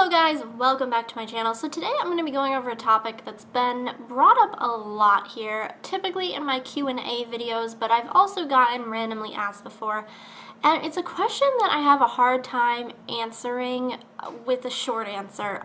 Hello guys, welcome back to my channel. So today I'm going to be going over a topic that's been brought up a lot here, typically in my Q&A videos, but I've also gotten randomly asked before. And it's a question that I have a hard time answering with a short answer,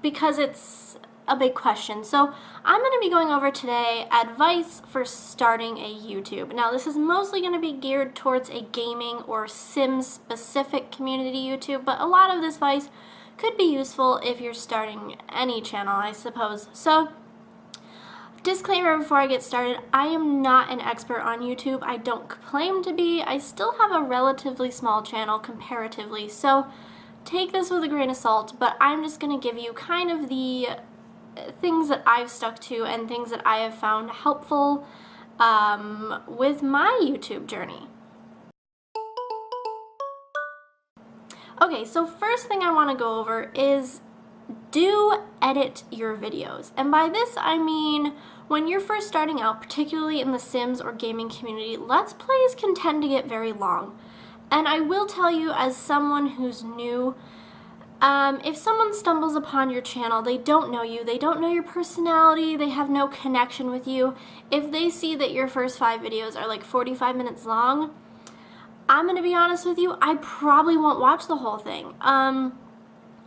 because it's a big question. So I'm going to be going over today advice for starting a YouTube. Now this is mostly going to be geared towards a gaming or Sims specific community YouTube, but a lot of this advice could be useful if you're starting any channel, I suppose. So, disclaimer before I get started, I am not an expert on YouTube. I don't claim to be. I still have a relatively small channel comparatively, so take this with a grain of salt, but I'm just going to give you kind of the things that I've stuck to and things that I have found helpful with my YouTube journey. Okay, so first thing I want to go over is do edit your videos. And by this I mean when you're first starting out, particularly in the Sims or gaming community, Let's Plays can tend to get very long. And I will tell you, as someone who's new, if someone stumbles upon your channel, they don't know you, they don't know your personality, they have no connection with you, if they see that your first 5 videos are like 45 minutes long, I'm going to be honest with you, I probably won't watch the whole thing.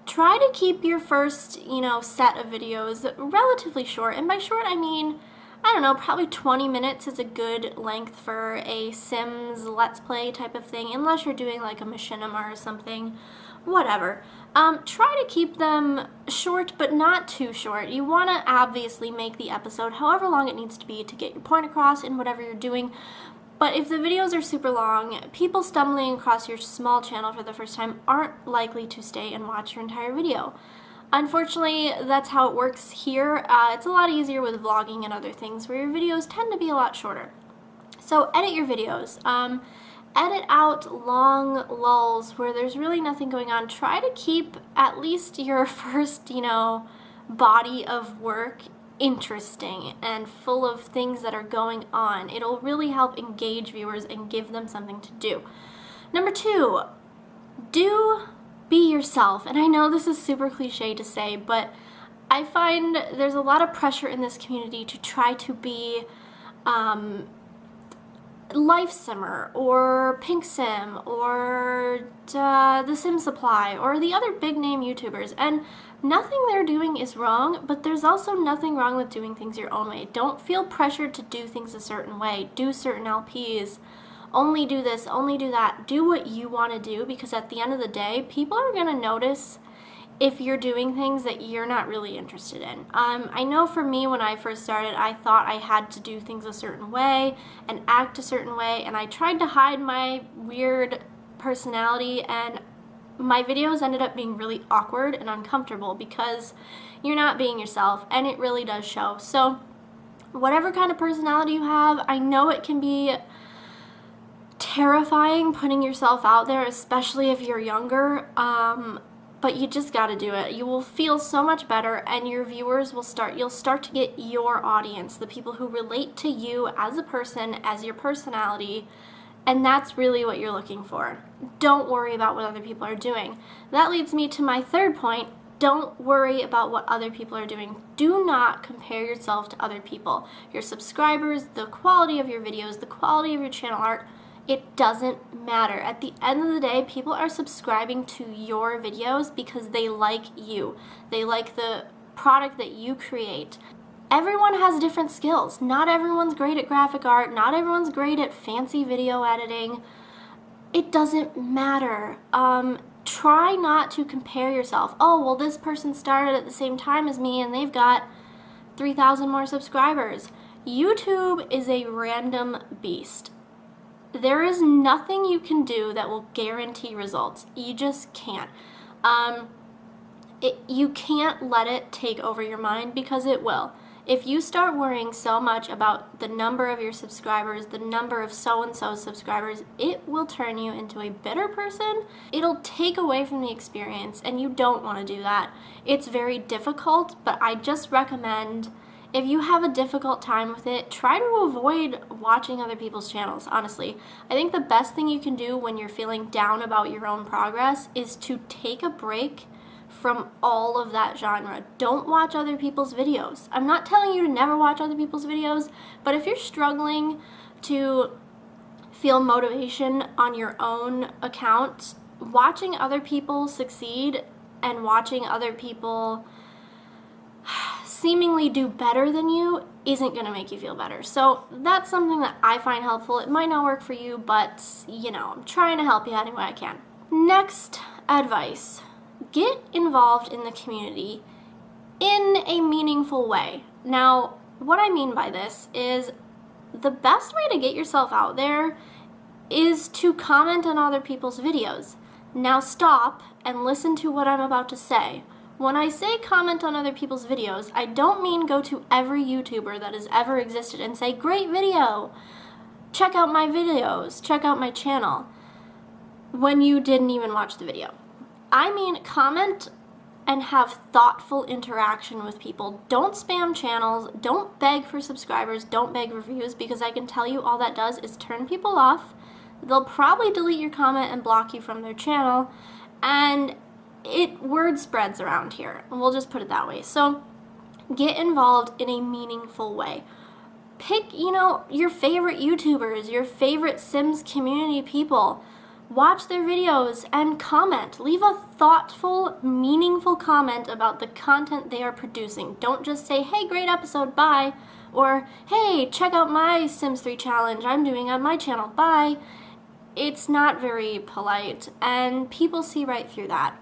Try to keep your first, set of videos relatively short. And by short, I mean, I don't know, probably 20 minutes is a good length for a Sims Let's Play type of thing, unless you're doing like a machinima or something, whatever. Try to keep them short, but not too short. You want to obviously make the episode however long it needs to be to get your point across in whatever you're doing. But if the videos are super long, people stumbling across your small channel for the first time aren't likely to stay and watch your entire video. Unfortunately, that's how it works here. It's a lot easier with vlogging and other things where your videos tend to be a lot shorter. So edit your videos. Edit out long lulls where there's really nothing going on. Try to keep at least your first, body of work interesting and full of things that are going on. It'll really help engage viewers and give them something to do. Number 2, do be yourself. And I know this is super cliche to say, but I find there's a lot of pressure in this community to try to be Life Simmer or Pink Sim or The Sim Supply or the other big name YouTubers, and nothing they're doing is wrong, but there's also nothing wrong with doing things your own way. Don't feel pressured to do things a certain way. Do certain LPs. Only do this, only do that. Do what you want to do, because at the end of the day, people are going to notice if you're doing things that you're not really interested in. I know for me, when I first started, I thought I had to do things a certain way and act a certain way, and I tried to hide my weird personality, and my videos ended up being really awkward and uncomfortable because you're not being yourself, and it really does show. So whatever kind of personality you have, I know it can be terrifying putting yourself out there, especially if you're younger, but you just got to do it. You will feel so much better, and your viewers will you'll start to get your audience, the people who relate to you as a person, as your personality, and that's really what you're looking for. Don't worry about what other people are doing. That leads me to my third point. Don't worry about what other people are doing. Do not compare yourself to other people. Your subscribers, the quality of your videos, the quality of your channel art, it doesn't matter. At the end of the day, people are subscribing to your videos because they like you. They like the product that you create. Everyone has different skills. Not everyone's great at graphic art. Not everyone's great at fancy video editing. It doesn't matter. Try not to compare yourself. Oh, well, this person started at the same time as me and they've got 3,000 more subscribers. YouTube is a random beast. There is nothing you can do that will guarantee results. You just can't. You can't let it take over your mind, because it will. If you start worrying so much about the number of your subscribers, the number of so-and-so's subscribers, it will turn you into a bitter person. It'll take away from the experience, and you don't want to do that. It's very difficult, but I just recommend, if you have a difficult time with it, try to avoid watching other people's channels, honestly. I think the best thing you can do when you're feeling down about your own progress is to take a break from all of that genre. Don't watch other people's videos. I'm not telling you to never watch other people's videos, but if you're struggling to feel motivation on your own account, watching other people succeed and watching other people seemingly do better than you isn't going to make you feel better. So that's something that I find helpful. It might not work for you, but I'm trying to help you any way I can. Next advice, get involved in the community in a meaningful way. Now, what I mean by this is the best way to get yourself out there is to comment on other people's videos. Now stop and listen to what I'm about to say. When I say comment on other people's videos, I don't mean go to every YouTuber that has ever existed and say, great video, check out my videos, check out my channel, when you didn't even watch the video. I mean comment and have thoughtful interaction with people. Don't spam channels, don't beg for subscribers, don't beg reviews, because I can tell you all that does is turn people off. They'll probably delete your comment and block you from their channel, and word spreads around here, and we'll just put it that way. So get involved in a meaningful way. Pick, your favorite YouTubers, your favorite Sims community people. Watch their videos and comment. Leave a thoughtful, meaningful comment about the content they are producing. Don't just say, hey, great episode, bye. Or, hey, check out my Sims 3 challenge I'm doing on my channel, bye. It's not very polite, and people see right through that.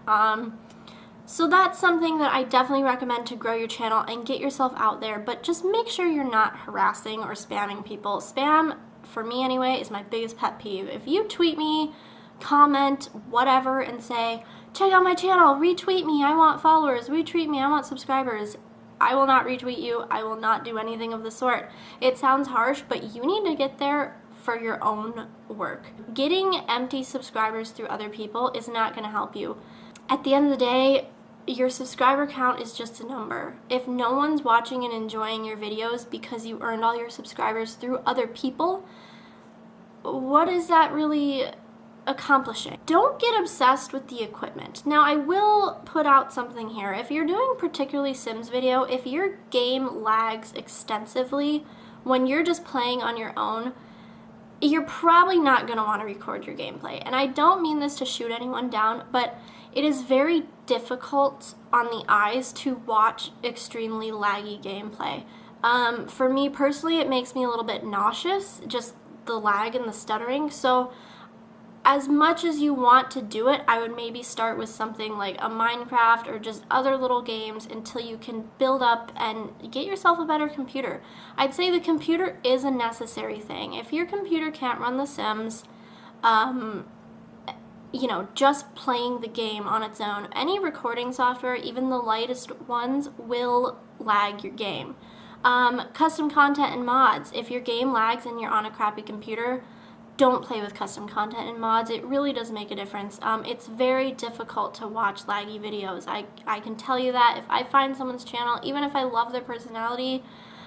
So that's something that I definitely recommend to grow your channel and get yourself out there, but just make sure you're not harassing or spamming people. Spam, for me anyway, is my biggest pet peeve. If you tweet me, comment, whatever, and say, check out my channel, retweet me, I want followers, retweet me, I want subscribers, I will not retweet you. I will not do anything of the sort. It sounds harsh, but you need to get there for your own work. Getting empty subscribers through other people is not going to help you. At the end of the day, your subscriber count is just a number. If no one's watching and enjoying your videos because you earned all your subscribers through other people, what is that really accomplishing? Don't get obsessed with the equipment. Now, I will put out something here. If you're doing particularly Sims video, if your game lags extensively when you're just playing on your own, you're probably not going to want to record your gameplay. And I don't mean this to shoot anyone down, but it is very difficult on the eyes to watch extremely laggy gameplay. For me personally, it makes me a little bit nauseous, just the lag and the stuttering. So as much as you want to do it, I would maybe start with something like a Minecraft or just other little games until you can build up and get yourself a better computer. I'd say the computer is a necessary thing. If your computer can't run The Sims, just playing the game on its own, any recording software, even the lightest ones, will lag your game. Custom content and mods. If your game lags and you're on a crappy computer, don't play with custom content and mods. It really does make a difference. It's very difficult to watch laggy videos. I can tell you that. If I find someone's channel, even if I love their personality,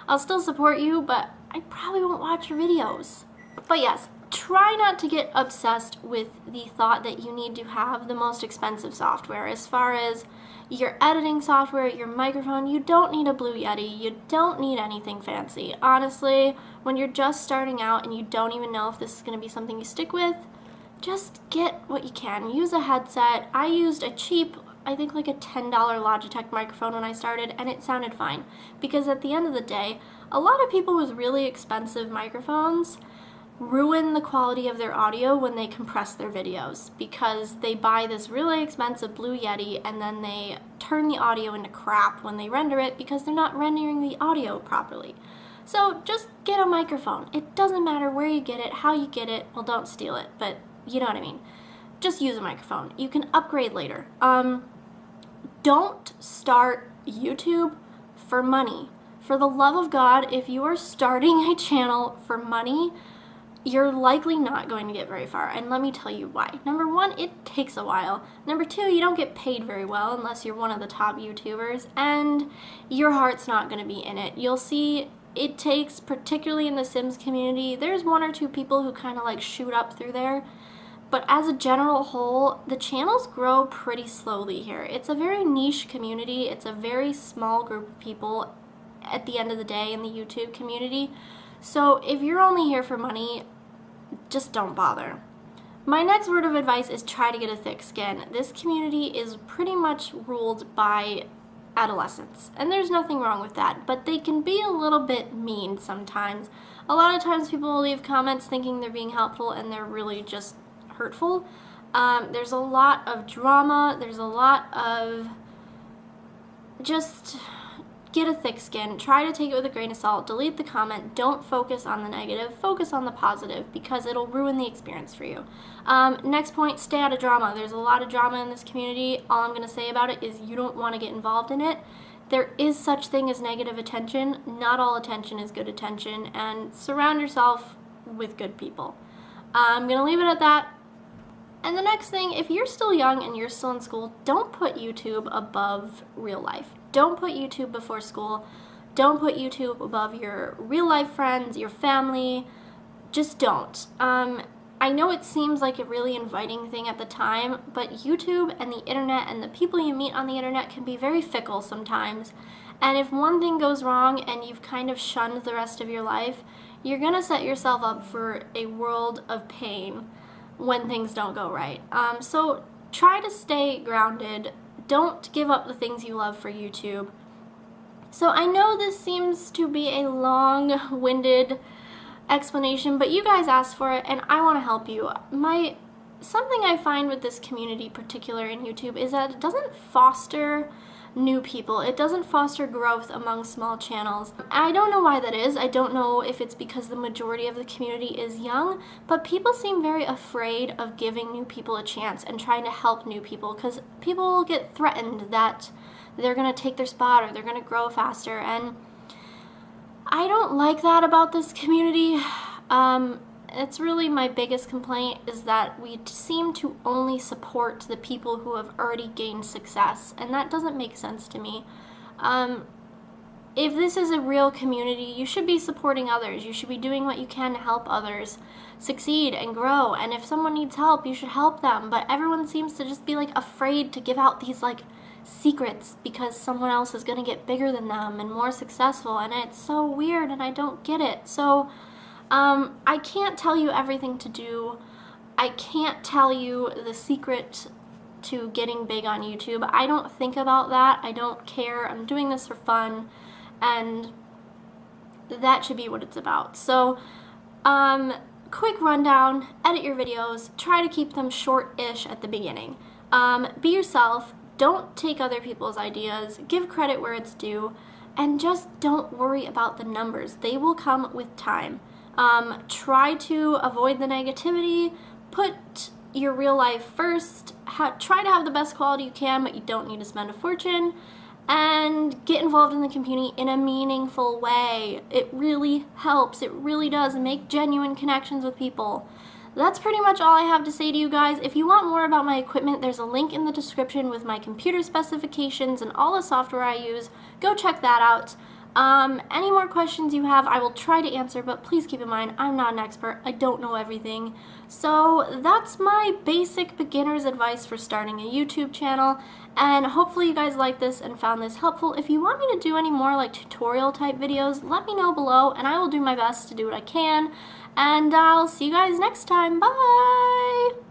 I'll still support you, but I probably won't watch your videos. But yes, try not to get obsessed with the thought that you need to have the most expensive software. As far as your editing software, your microphone, you don't need a Blue Yeti. You don't need anything fancy. Honestly, when you're just starting out and you don't even know if this is going to be something you stick with, just get what you can. Use a headset. I used a cheap, I think like a $10 Logitech microphone when I started, and it sounded fine. Because at the end of the day, a lot of people with really expensive microphones ruin the quality of their audio when they compress their videos, because they buy this really expensive Blue Yeti and then they turn the audio into crap when they render it because they're not rendering the audio properly. So just get a microphone. It doesn't matter where you get it, how you get it. Well, don't steal it, but you know what I mean. Just use a microphone. You can upgrade later. Don't start YouTube for money. For the love of God, if you are starting a channel for money, you're likely not going to get very far, and let me tell you why. Number one, it takes a while. Number two, you don't get paid very well unless you're one of the top YouTubers, and your heart's not going to be in it. You'll see it takes, particularly in the Sims community, there's one or two people who kind of like shoot up through there, But as a general whole, the channels grow pretty slowly here. It's a very niche community. It's a very small group of people at the end of the day in the YouTube community. So if you're only here for money, just don't bother. My next word of advice is try to get a thick skin. This community is pretty much ruled by adolescents, and there's nothing wrong with that, but they can be a little bit mean sometimes. A lot of times people will leave comments thinking they're being helpful and they're really just hurtful. There's a lot of drama, there's a lot of just get a thick skin, try to take it with a grain of salt, delete the comment, don't focus on the negative, focus on the positive because it'll ruin the experience for you. Next point, stay out of drama. There's a lot of drama in this community. All I'm going to say about it is you don't want to get involved in it. There is such thing as negative attention. Not all attention is good attention, and surround yourself with good people. I'm going to leave it at that. And the next thing, if you're still young and you're still in school, don't put YouTube above real life. Don't put YouTube before school. Don't put YouTube above your real life friends, your family. Just don't. I know it seems like a really inviting thing at the time, but YouTube and the internet and the people you meet on the internet can be very fickle sometimes. And if one thing goes wrong and you've kind of shunned the rest of your life, you're going to set yourself up for a world of pain when things don't go right. So try to stay grounded. Don't give up the things you love for YouTube. So I know this seems to be a long-winded explanation, but you guys asked for it and I want to help you. Something I find with this community, particular in YouTube, is that it doesn't foster new people. It doesn't foster growth among small channels. I don't know why that is. I don't know if it's because the majority of the community is young, but people seem very afraid of giving new people a chance and trying to help new people because people will get threatened that they're going to take their spot or they're going to grow faster, and I don't like that about this community. It's really my biggest complaint is that we seem to only support the people who have already gained success, and that doesn't make sense to me. If this is a real community, you should be supporting others. You should be doing what you can to help others succeed and grow, and if someone needs help, you should help them, but everyone seems to just be like afraid to give out these like secrets because someone else is going to get bigger than them and more successful, and it's so weird and I don't get it. So I can't tell you everything to do. I can't tell you the secret to getting big on YouTube. I don't think about that. I don't care. I'm doing this for fun, and that should be what it's about. So, quick rundown, edit your videos, try to keep them short-ish at the beginning. Be yourself, don't take other people's ideas, give credit where it's due, and just don't worry about the numbers. They will come with time. Try to avoid the negativity, put your real life first, try to have the best quality you can, but you don't need to spend a fortune, and get involved in the community in a meaningful way. It really helps. It really does make genuine connections with people. That's pretty much all I have to say to you guys. If you want more about my equipment, there's a link in the description with my computer specifications and all the software I use. Go check that out. Any more questions you have, I will try to answer, but please keep in mind, I'm not an expert. I don't know everything. So that's my basic beginner's advice for starting a YouTube channel, and hopefully you guys liked this and found this helpful. If you want me to do any more like tutorial type videos, let me know below, and I will do my best to do what I can, and I'll see you guys next time. Bye!